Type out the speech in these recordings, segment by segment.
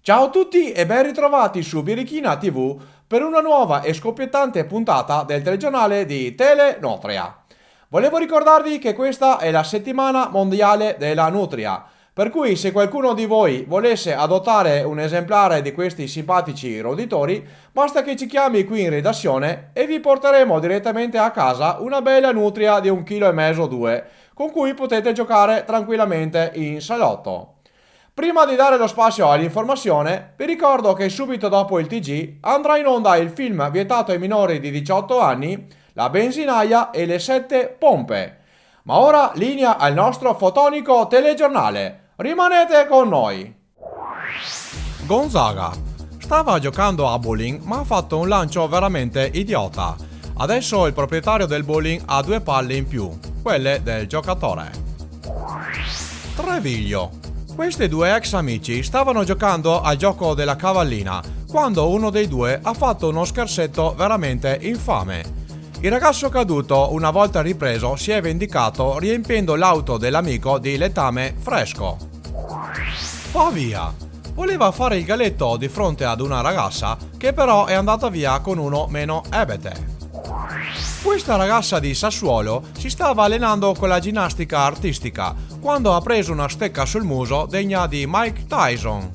Ciao a tutti e ben ritrovati su Birichina TV per una nuova e scoppiettante puntata del telegiornale di Telenotria. Volevo ricordarvi che questa è la settimana mondiale della nutria, per cui se qualcuno di voi volesse adottare un esemplare di questi simpatici roditori, basta che ci chiami qui in redazione e vi porteremo direttamente a casa una bella nutria di 1,5 kg o 2, con cui potete giocare tranquillamente in salotto. Prima di dare lo spazio all'informazione, vi ricordo che subito dopo il TG andrà in onda il film vietato ai minori di 18 anni, La benzinaia e le 7 pompe. Ma ora linea al nostro fotonico telegiornale. Rimanete con noi. Gonzaga stava giocando a bowling ma ha fatto un lancio veramente idiota. Adesso il proprietario del bowling ha 2 palle in più, quelle del giocatore. Treviglio. Questi 2 ex amici stavano giocando al gioco della cavallina quando uno dei 2 ha fatto uno scherzetto veramente infame. Il ragazzo caduto, una volta ripreso, si è vendicato riempiendo l'auto dell'amico di letame fresco. Pavia. Voleva fare il galetto di fronte ad una ragazza che però è andata via con uno meno ebete. Questa ragazza di Sassuolo si stava allenando con la ginnastica artistica quando ha preso una stecca sul muso degna di Mike Tyson.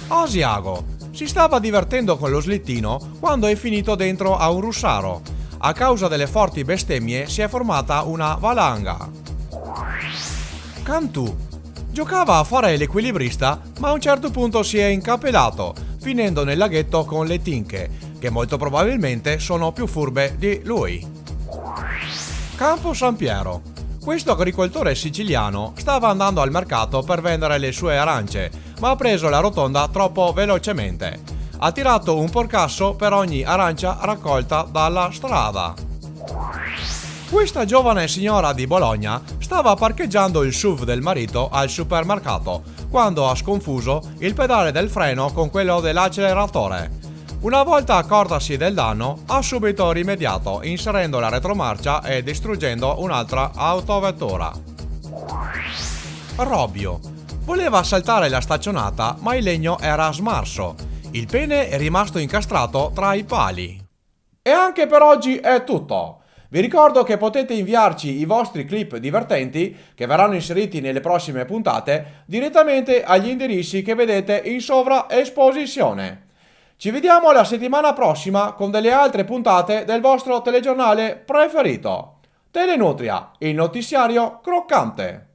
Asiago si stava divertendo con lo slittino quando è finito dentro a un russaro. A causa delle forti bestemmie si è formata una valanga. Cantù giocava a fare l'equilibrista ma a un certo punto si è incapellato, finendo nel laghetto con le tinche, che molto probabilmente sono più furbe di lui. Campo San Piero. Questo agricoltore siciliano stava andando al mercato per vendere le sue arance, ma ha preso la rotonda troppo velocemente. Ha tirato un porcasso per ogni arancia raccolta dalla strada. Questa giovane signora di Bologna stava parcheggiando il SUV del marito al supermercato quando ha sconfuso il pedale del freno con quello dell'acceleratore. Una volta accortasi del danno, ha subito rimediato inserendo la retromarcia e distruggendo un'altra autovettura. Robbio voleva saltare la staccionata, ma il legno era smarso. Il pene è rimasto incastrato tra i pali. E anche per oggi è tutto. Vi ricordo che potete inviarci i vostri clip divertenti, che verranno inseriti nelle prossime puntate, direttamente agli indirizzi che vedete in sovraesposizione. Ci vediamo la settimana prossima con delle altre puntate del vostro telegiornale preferito. Telenutria, il notiziario croccante.